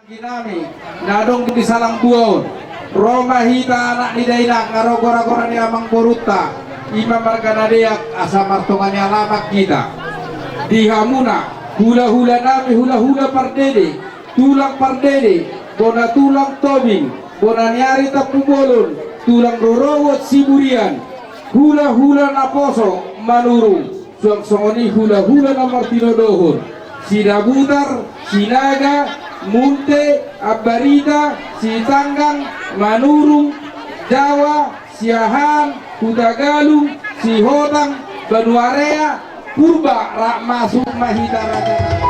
Ginami, nadong di salang buon, Roma hita anak ni Daina, ngaro gora-gora ni amang boruta, imam marganadeak asa martongannya lamak kita. Di hamuna, hula-hula nami hula-hula pardede, tulang pardede, bona tulang tobing, bona nyari tapu bolon, tulang rorowot siburian, hula-hula naposo manurung, suang-songoni hula-hula na martino dohor, sidabutar, sinaga, Munte, Abarita, Sitanggang, Manurung, Jawa, Siahan, Hutagalung, Sihotang, Banuarea, Purba, Rak Masuk Mahita Raja.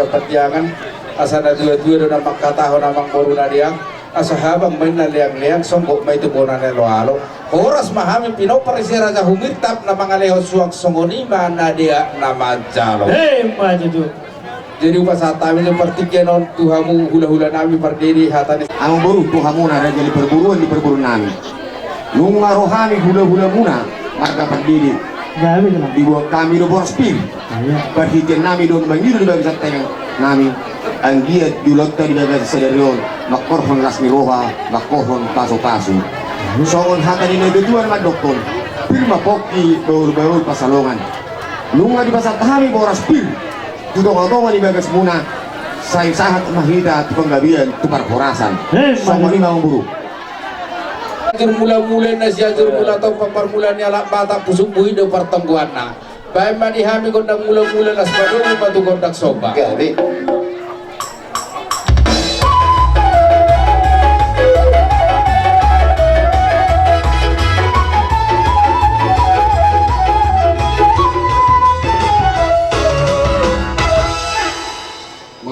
pertiangan asana dua-dua do namak katahon namang boruna dia asahabang main na liang-liang songgok may tubunan na loalo oras mahami pino parisira sa humirtap na mga leho suwag songoniman na dia naman jalo jadi upasa kami seperti kenon tuhamu hula-hula nami berdiri hatani ang baru tuhamu na jadi perburuan di perburuan nami nung rohani hula-hula muna marga berdiri di bawah kami do borspil perhitian nami do mangiru di bawah tayang nami ang dia julog tadi bawah sederion makorhon lasmi roha makorhon paso-paso songon hatani na duduan madokton pirma poki baul pasalongan nung di basa kami borspil tutong-tutong ni bagas muna sa sahat mahida tukang gabian tupar horasan songon ni mau buru mula-mula na siya mula atau paparmula niya lang bata pusuk buhi do pertengguan na bayan manihami kondang mula-mula nas padung batu kondak soba jadi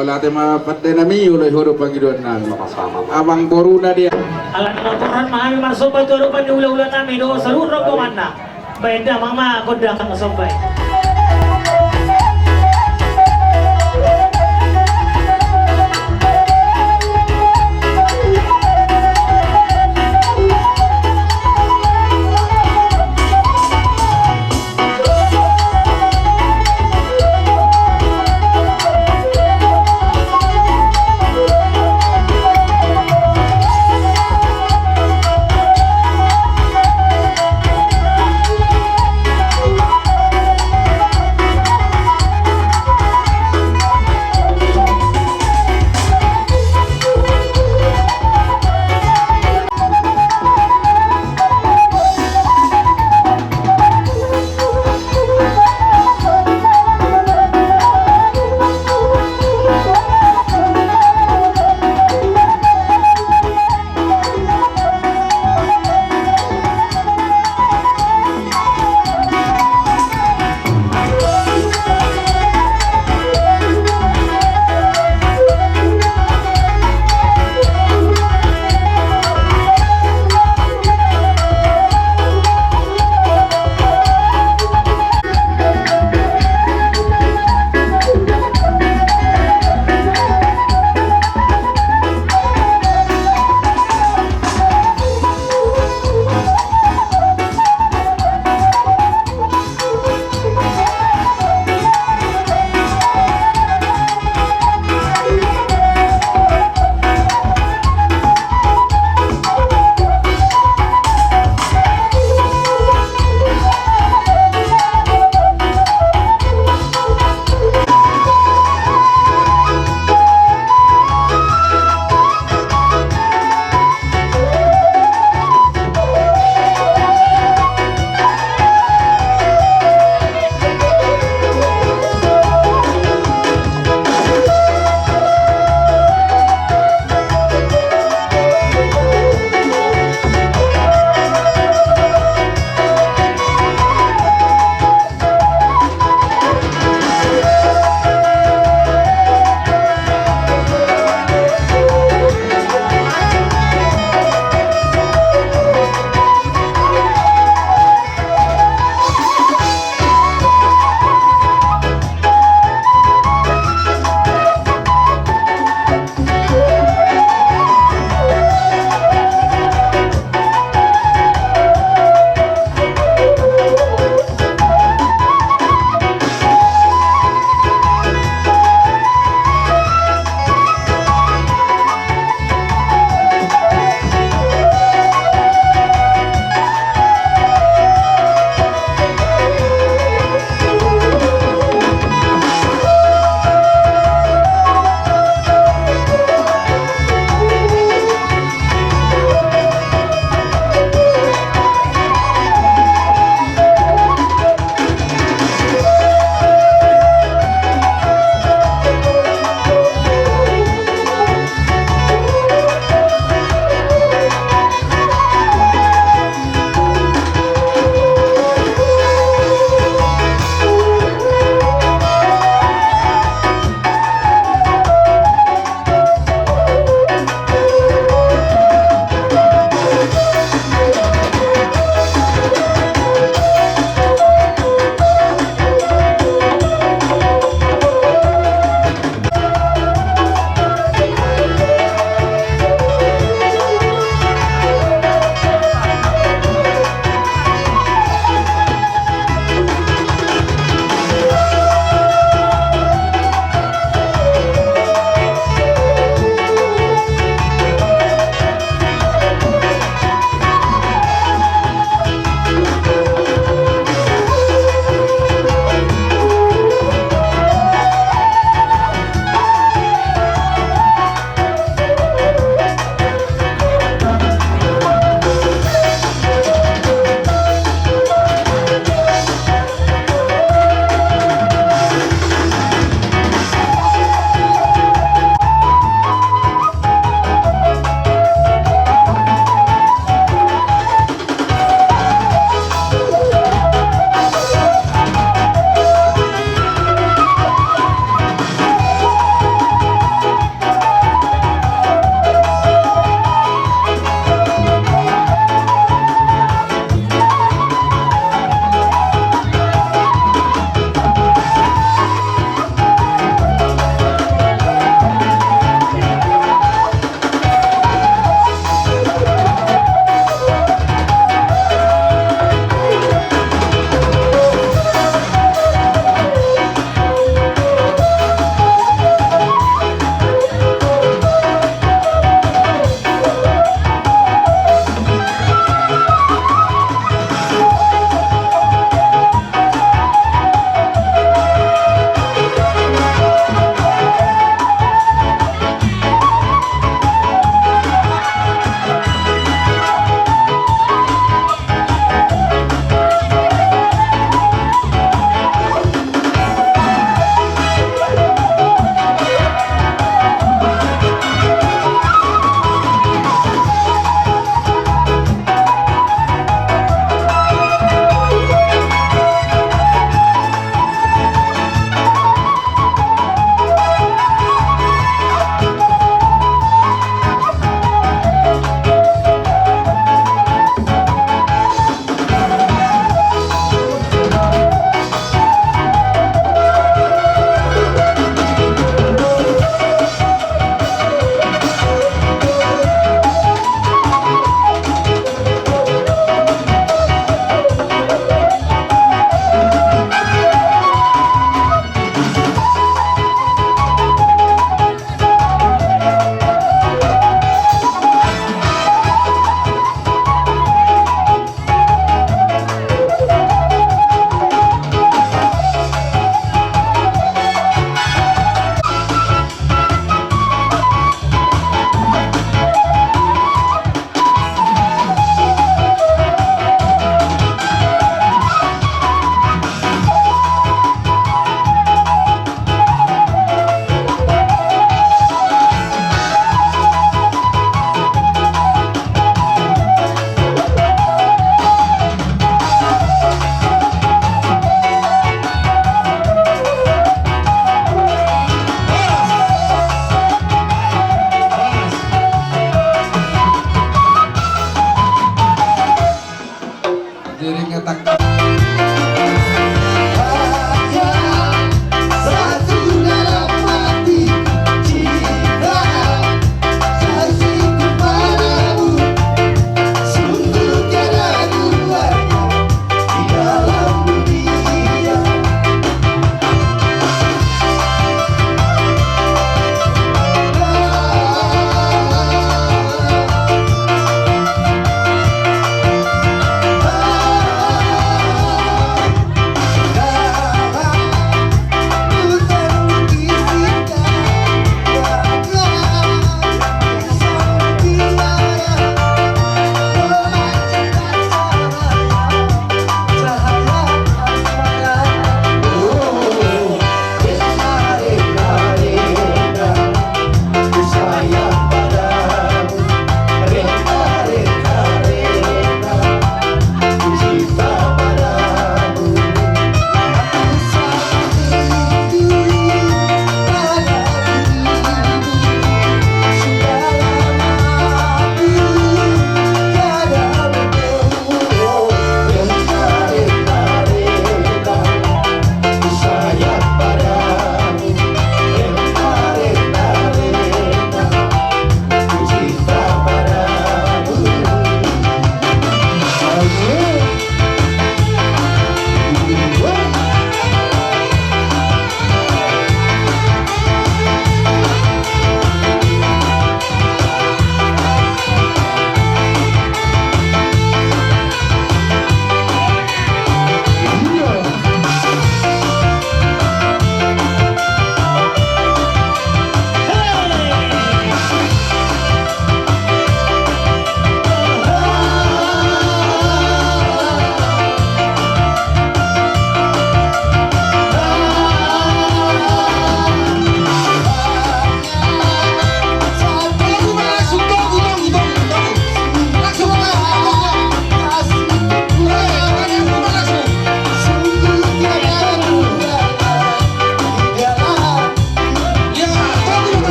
Wala tayo mapatay na miyo na huro Panginoon namin. Amang boruna dia. Alam na turan mahami masobay to rupan ni ula-ula namin do sa luro ko man na. Bayda mga kodang masobay.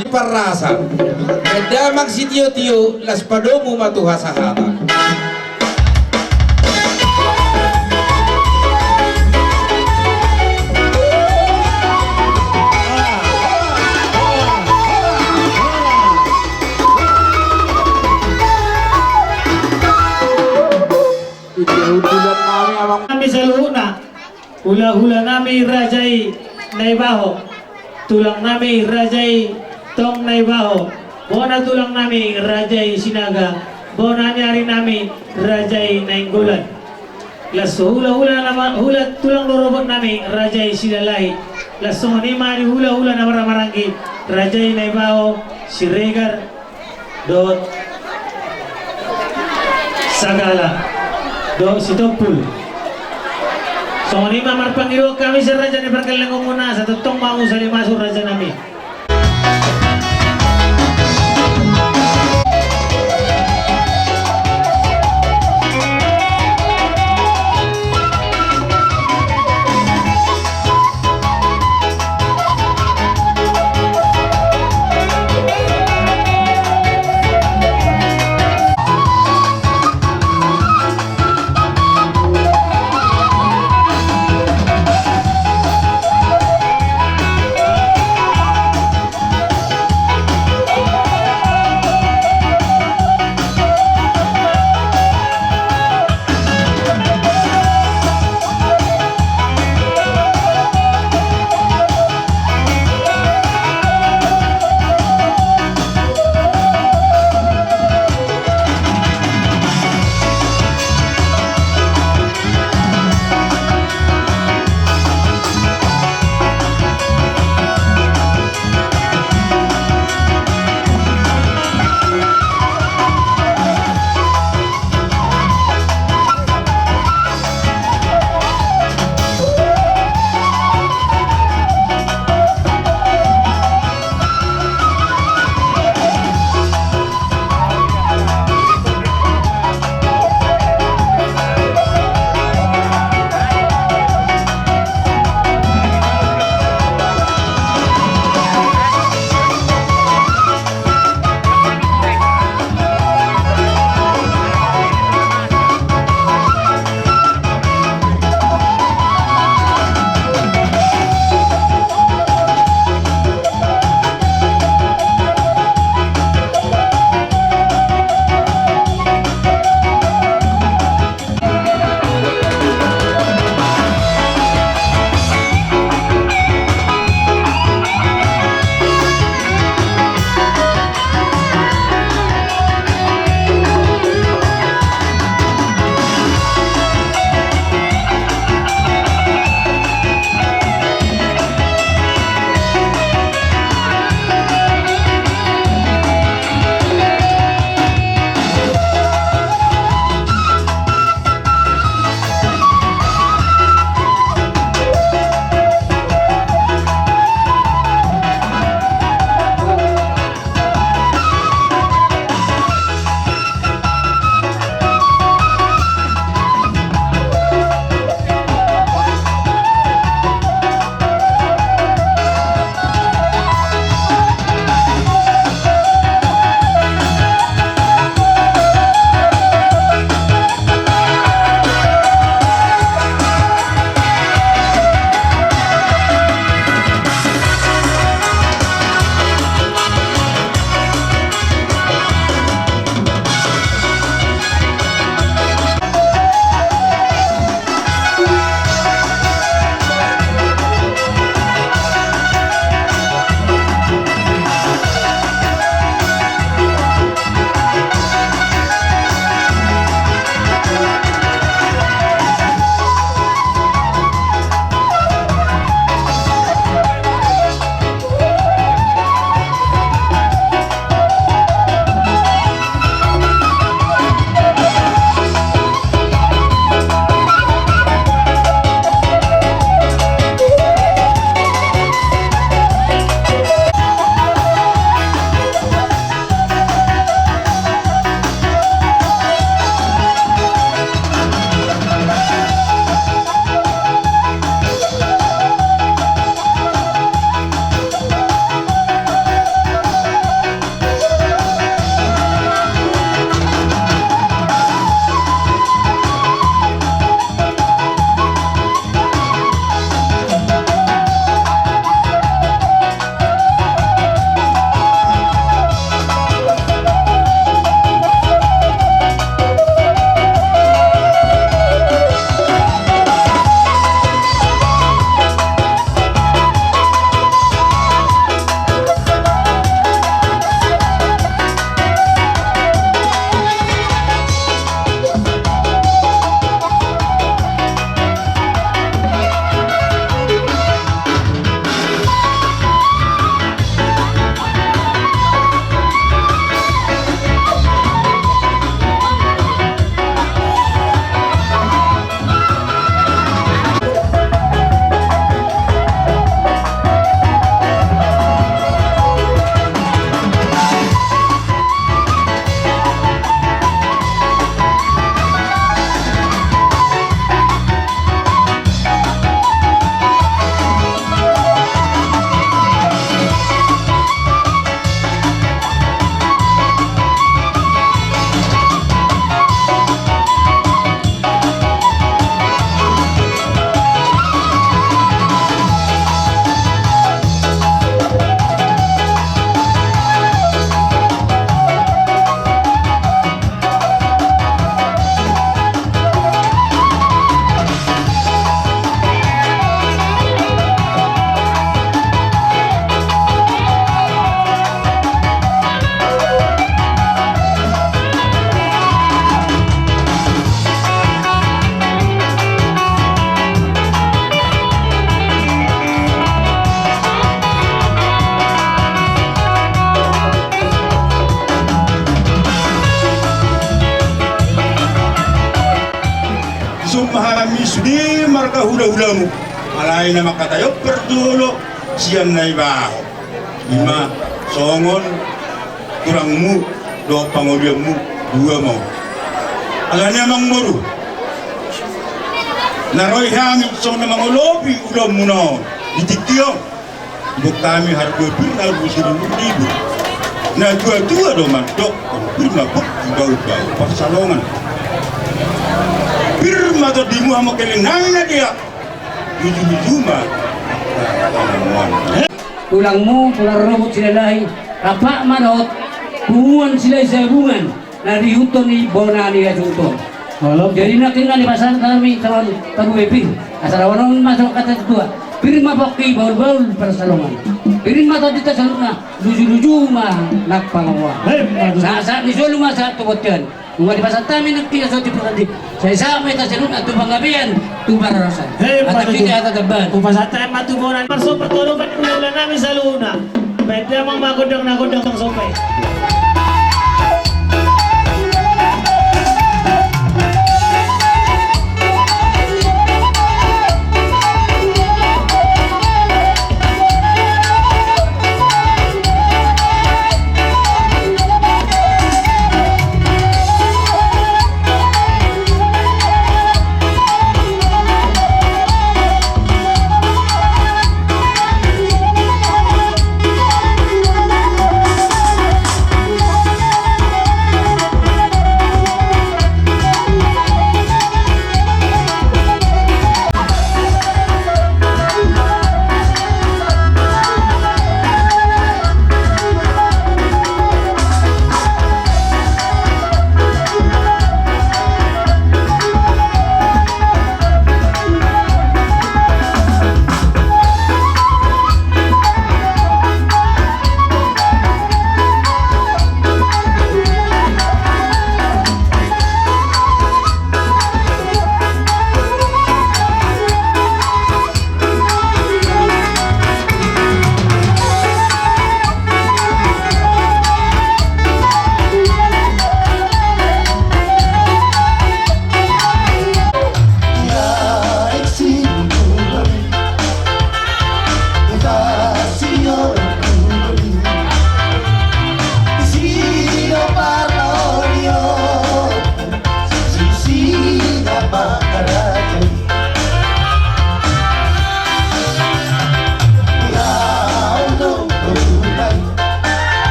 si parasa. Medamak si tio-tio las padomu matuha sahata. Udulan kami amang Kami sa luhuna, hula-hula nami rajay naibaho, tulang nami rajay tong naibaho, bona tulang nami rajay sinaga, bona nyari nami rajay nainggulan. Laso hula-hula nama hula tulang lorobot nami rajay silalahi. Laso ni mari hula-hula na maranggi rajay naibaho siregar dot sagala. Do sitopul. So ni mamar panggiro kami sa raja ni perkelengo muna sa tutong mau sa limasur raja nami. memahami sudi marka hula-hulamu alai nama kata yok pertolo sian nai baho ima songon kurangmu do pangoliamu dua mau alani amang moru naroi hami song na mangolobi ulam munaon ditikio buk kami harga pun busir ribu na dua do mantok pirma buk bau-bau persalongan pirma to dimu hamo kelenang na dia jujuma tulangmu pulang robot silai rapak manot bunguan silai sabungan nari huton ni bona ni huton jadi nak tinggal di pasar kami calon tabu bepi asal orang masuk kata tua pirma poki baul-baul persalongan pirma tadi tasaluna luju-luju mah nak pangawa saat di solo mah satu botian Mga di pasar kami nagtiya sa tipo tadi saya sama ita salun at tubangabian tubarasan at kita tataban Upasatan matubunan Marso patulungan ulan namin sa luna pwede amang magudang na gudang ng sopay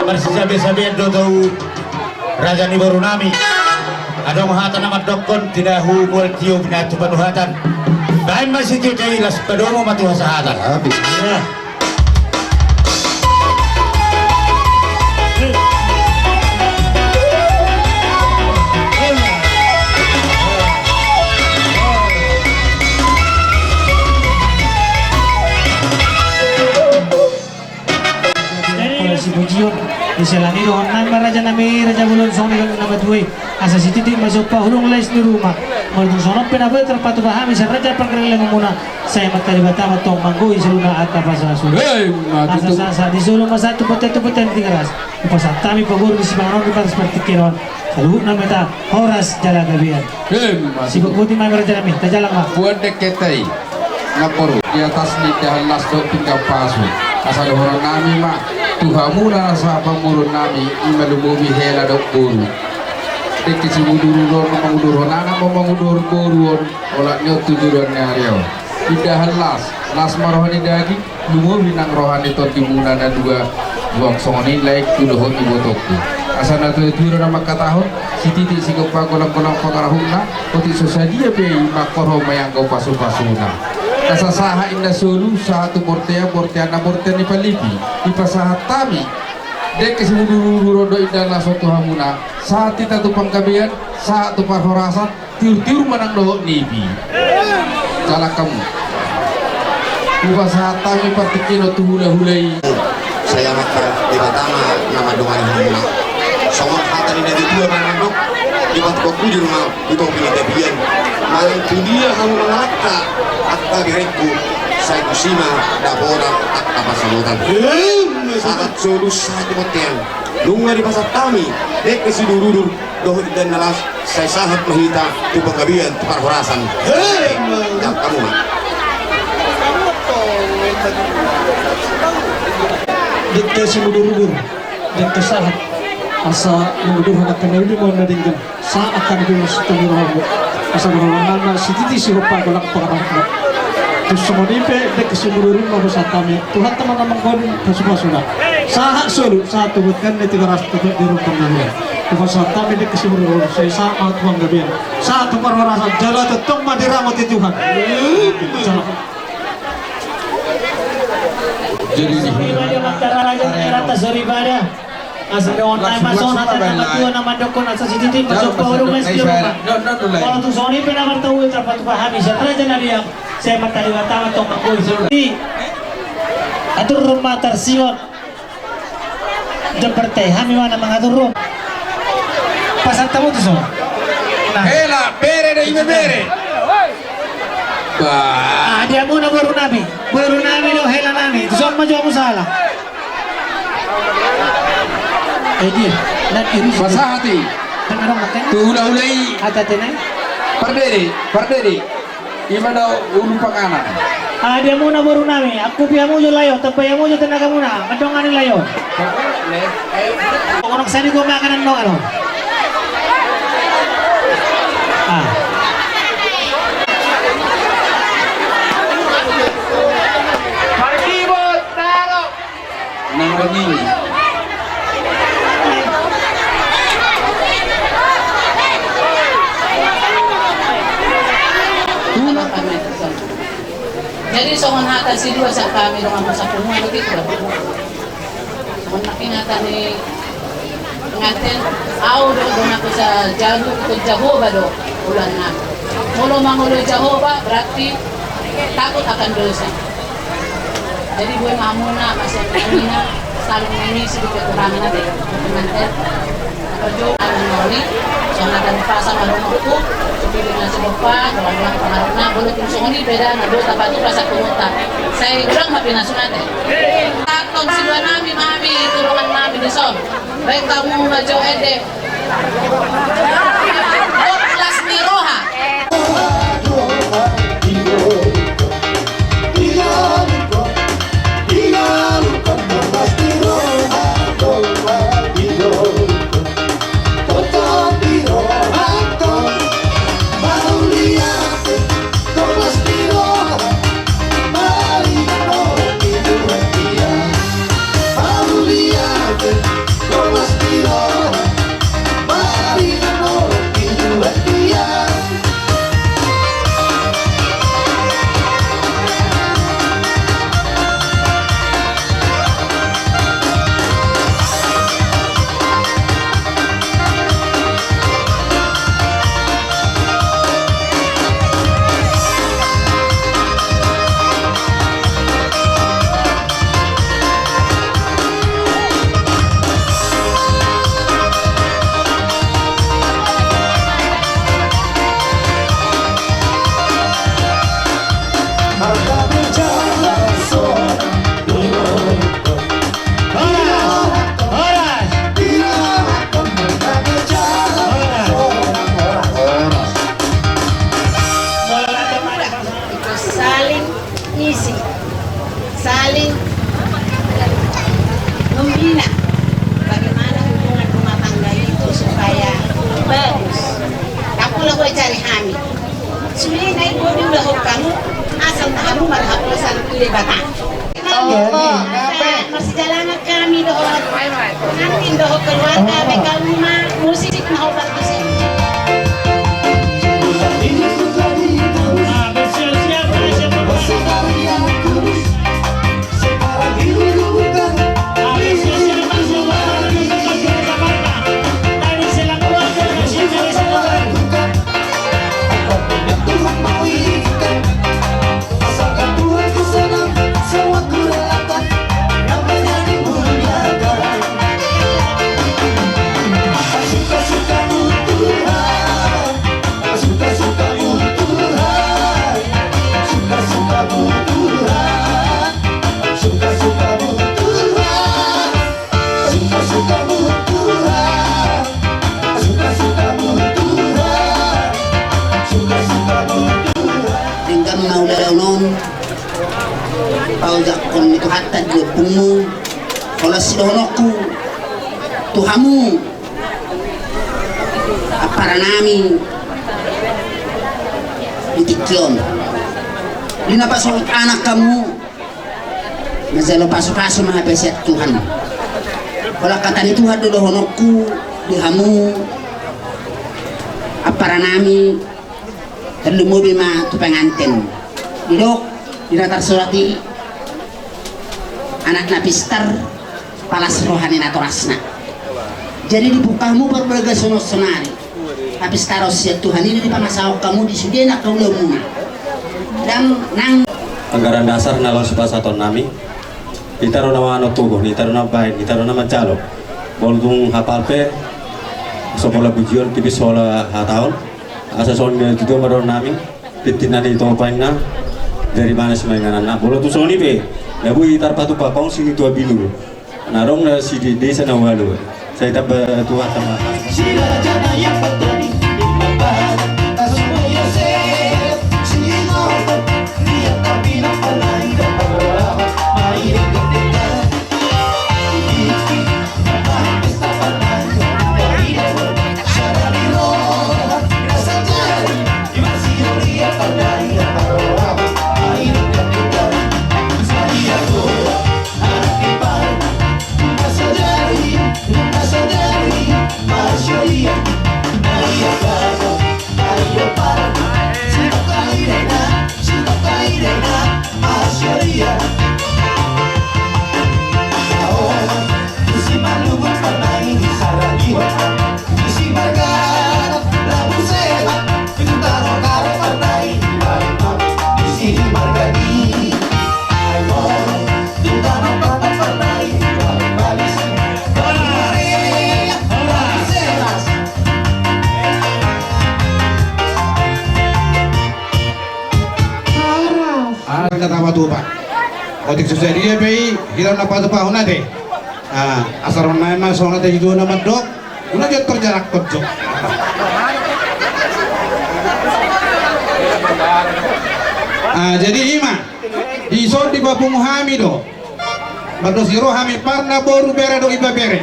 bersabi-sabi do Raja ni baru nami. Adong hatan amat dokon tidak hubul tiup na tupanuhatan. Bahan masih tiup jailas padomo matuhasahatan. Habis. Si Bujion diselani doon ng Raja nami Raja Bulon song nilang namatui asa si Titi masuk pa hulung lais di rumah mulung sonop penabe terpatu bahami sa Raja pagkarilang muna saya matalibata matong manggui seluna at tapasa sulo asa sasa di sulo masatu poten tingras upasa tami paguro di sibangon di patas partikiron saluhut na meta horas jala gabian si Bukuti may Raja nami tajalang ma buat deketai ngaporo di atas lidah las do tinggal pasu asal orang nami mak Tuhamu na sa pamurun nami imalumubi hela do buru deki si mudurun mangudurun anak mangudur buruon olak nyo tujuron nyaryo idahan las marohani dagi lumubi nang rohani ton timuna na dua buang songoni laik tuluhon ibotokku asana tu tujuron nama katahon si titik si gopa kolang-kolang pangarahuna koti sosadia bei makoro mayang go pasu-pasuna Kasa saha inda sulu satu mortea na mortea ni palipi ipasahat tami dek kesimuduru rodo inda la soto hamuna saat kita tu pangkabian saat tu parhorasan tiur manang dohok nibi salah kamu ipasahat tami partikino tu hula-hulai saya makan di pertama nama doang hamuna sama hata ni dari dua manang di batu di rumah itu pilih debian malang tu dia kamu mengalahkan akta direkku saya kusima dapora akta pasamutan sangat solus satu motian lunga di pasar tami dek kesidurudur doh dan nalas saya sahat mahita tu penggabian tu parhorasan jam kamu dek kesidurudur dek kesahat asa mengudur anak kenali mau nadingkan sa akan dimas tanuramu asa berwana si titi si rupa golak pengarahnya terus semonipe dek kesimulurin mau besatami Tuhan teman-teman kon pasupasuna sahat solu satu bukan di 300 di rumah nabi Tuhan satami dek kesimulurin saya sama Tuhan gabian satu perwarasan jala tetong madira mati Tuhan jadi Ibadah mantara Raja Rata Soribada asa doon ay mason at namatuan naman dokon at sa si Titi masuk pa urong mes di rumah kalau tu soni penamartawi terpatu pahami sa Raja nariang saya mataliwatawa tong makoy sulti atur rumah tersiot jemperte hami mana mengatur rum pasang tamu tu son hela bere de ibe bere ba dia muna baru nabi do hela nami tu son majo mo salah dia nak iri pasahati pengarong makan tu hula-hulai atatena pardede imana ulu pangana dia muna baru nami aku pia mo jo layo tapi mo jo tenaga muna madongani layo orang sani ko makanan no ano Pagibot taro nang rangini jadi songon hata si dua sa kami dong ako sa punga begitu songon nakingatan ni ngaten au dong ako sa jago ikut Jehovah do ulan na mulo mangulo Jehovah berarti takut akan dosa jadi gue mamuna masih kanina saling mengisi di kekurangan ada ngaten apa jo anoni songon dan pasang alumku dengan sebuah orang pengaruhnya boleh tusuk ini beda nado tapi itu rasa kumuta saya ulang mapi nasunat takon silwa nami mami turungan nami di son baik kamu majo ede kelas miroha saling membina bagaimana hubungan rumah tangga itu supaya bagus. Aku lah boleh cari Hami. Sebenarnya naik bodi udah kamu asal kamu marhapusan pilih batang. Masih jalan kami dohot. Nanti dohot keluarga mereka rumah musik mau bagus. Paujakon itu hatta diopungmu kalau sidonoku tuhamu apara nami ditikion dina pasok anak kamu mazalo paso-paso mga peset Tuhan kalau kata ni Tuhan do honokku dihamu apara nami terlumubi ma tu pengantin didok dinatar surati anak napistar palas rohani natorasna jadi dibukamu berbagai sono-sonari napistaros ya Tuhan ini di pamasaw kamu di sudena kaulamuna dan nang anggaran dasar nalon sepasaton nami itaro nama ano tubuh itaro nama baik itaro nama calo boltung hapalpe sopola bujion tipis sola tahun asa son itu maron nami pitina di topaina dari mana semangat anak bola tu soni pe labu itar patu papong sini tua bilu narong na si di desa na walu saya tak tua sama otik susah dia bayi hilang apa tu pahuna deh asal orang nama soalnya tadi dua nama dok guna dia terjarak kerja jadi ima di sol di bapu muhami do baru siro hami parna boru bere do iba bere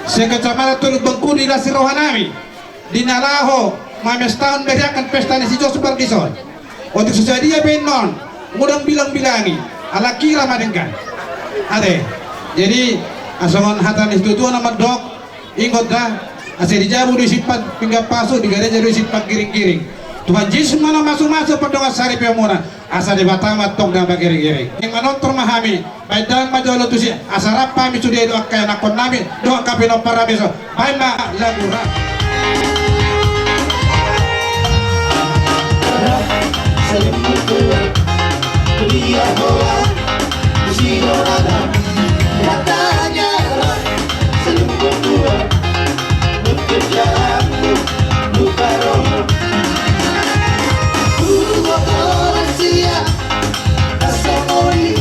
sekecamara tu bengku di lasi rohanami di nalaho mames tahun beriakan pesta ni si jo super kisor otik susah dia bayi non mudang bilang-bilangi ala kira madengkan ade jadi asongon hatan itu tuan nama dok ingot dah ase dijabu di sifat pinggap pasu di gereja di sifat giring-giring Tuhan Yesus mana masuk-masuk pedonga sari pemuna asa di batama tok dan giring-giring yang menonton memahami baik dan majolo tu si asarap pami sudah doa kaya nakon nami doa kapino para besok baik ma lagura dia bola sino nada katanya selingkuh dua bekerjaanmu buka roh botol sia asomori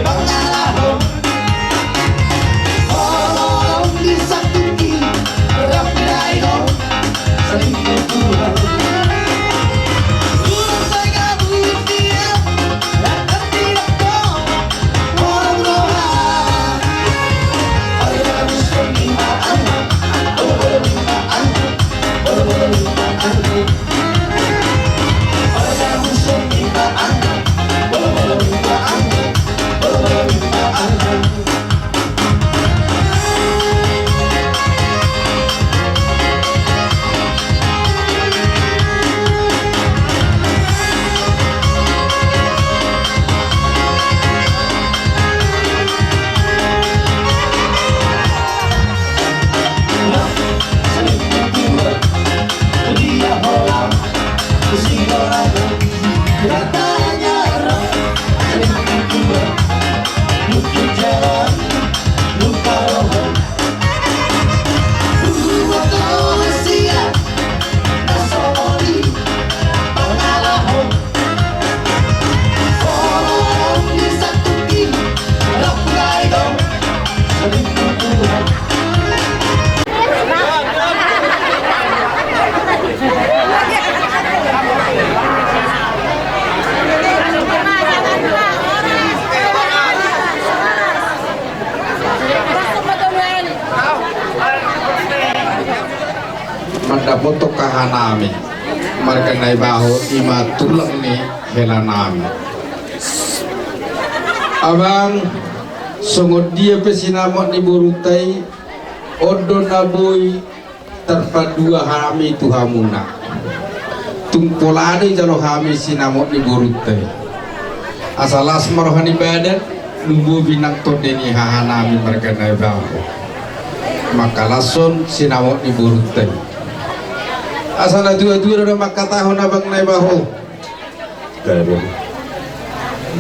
bangalaho orang disatuki rapna Mandapoto kahanami marga naibaho ima tulang ni helanami abang sungod dia pesinamot ni burutai odo naboy terpadua hami tuhamuna tungpolade jalo hami sinamot ni burutai asalas marohani badan nunggu binang todeni hahanami marga naibaho maka lason sinamot ni burutai asal dua-dua udah maka tahun abang naibaho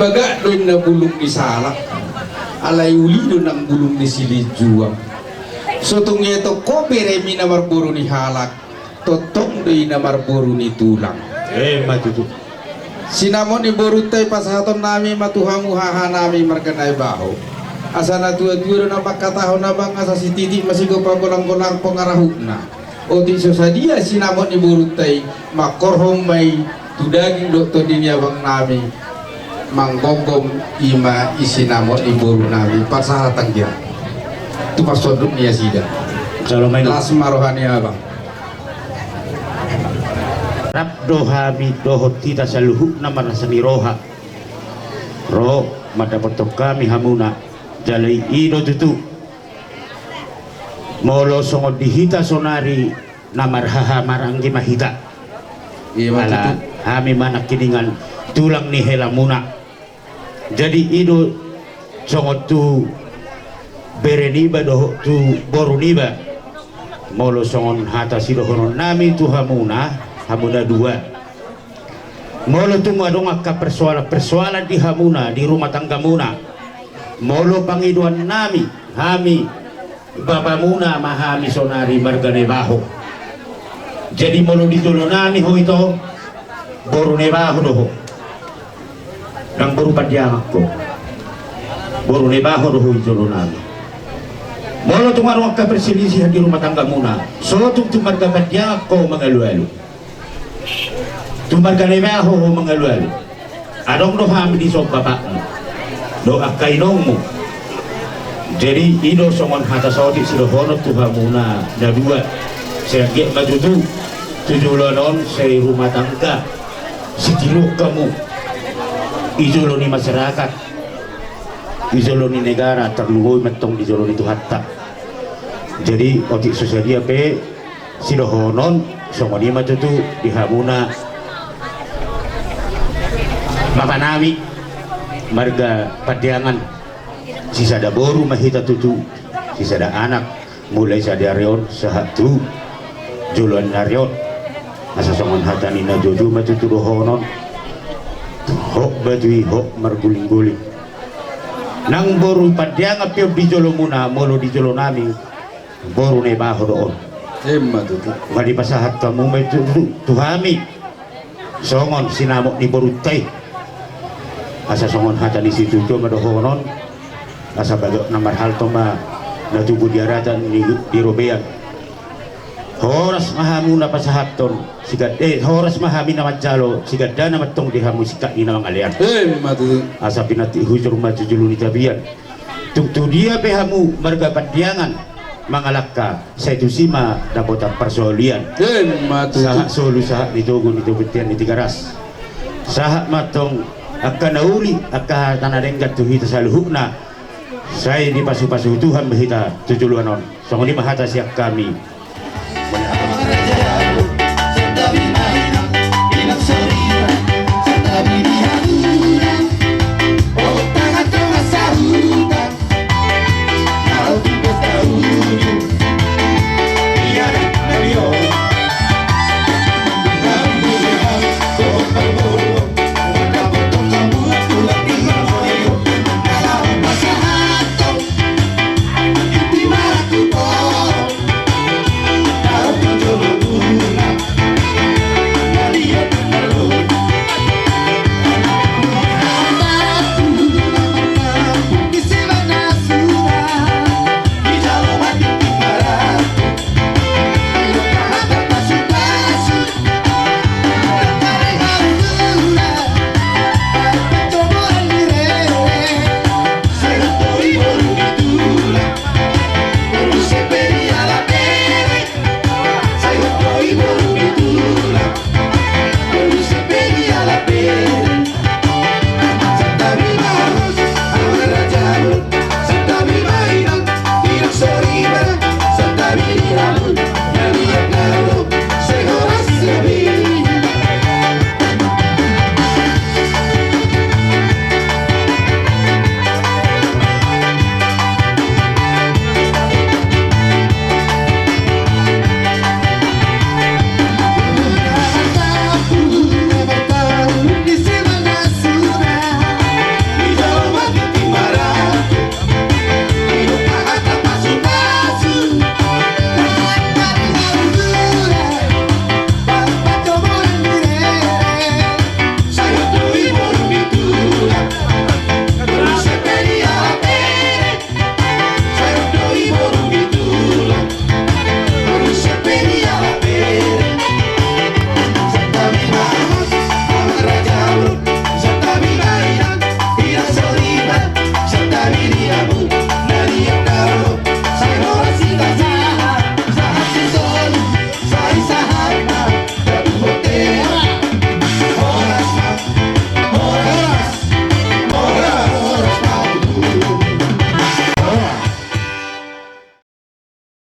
baga doin na bulung di salak alay uli doin ang bulung di sili juang sotong ito ko beremi na marburu ni halak totong doin na marburu ni tulang matutu sinamon ni borutay pasahaton nami matuhamu haha nami marga naibaho asal dua-dua udah maka tahun abang asa si titik masih ko pagulang-gulang pengarahukna o di sadia sinamot ni burutay makorhong may tudaging doktor din yabang nami manggogom ima isinamot ni buru nami pasahatang dia tu pasodok niya sida las marohani abang Rabdo hami dohot kita saluhuk na marasani roha roh madapotok kami hamuna jalai ido tutu molo songod dihita sonari namarhaha maranggi mahita ala hami manak kiningan tulang ni helamuna jadi ido songod tu bereniba doho tu boruniba molo songon hata sidohonon nami tu hamuna hamuna dua molo tu ngadong akka persoalan di hamuna di rumah tangga muna molo pangiduan nami hami Bapa muna mahami sonari marga naibaho jadi molo ditulo nami ho ito boru naibaho doho nang boru padyamak ko boru naibaho doho itulo nami molo tumarong ka perselisihan di rumah tangga muna so tumarga padyamak ko mangalualo tumarga naibaho ho mangalualo adong do hami di sob bapak do akainong mo jadi ido songon hata saudi sidohono tuhamuna na dua sergek majutu tujulonon say rumah tangga sitiruk kamu ijolo ni masyarakat ijolo ni negara terluhur metong ijolo ni tuhatta jadi otik susadia pe sidohonon songon ni majutu dihamuna mapanami marga padiangan sisada boru mahita tutu sisada anak mulai sadarion sahatu juluan narion asa songon hatani na jojo matutu dohonon hok badui hok marguling-guling nang boru padang apio di jolo muna molo di jolo nami boru naibaho doon matutu madi pasahat kamu metutu tuhami songon sinamok ni borutay asa songon hatani situ jo madohonon asa bagok namar hal toma na tubuh diaratan di robean horas mahamuna pasahaton sigat horas mahami na majalo sigat dana matong dihamu sikak ni namang alian matutu asa pinati hujur maju juluni tabian tuktu dia pehamu marga padiangan mangalakka saitu sima dapotan persolian matutu sahak solu sahak ditugun itu betian di tigaras sahak matong akan nauli akan tanah denggat tuhita saluhukna saya di pasu-pasu Tuhan behita tujuluanon songoni mahata siap kami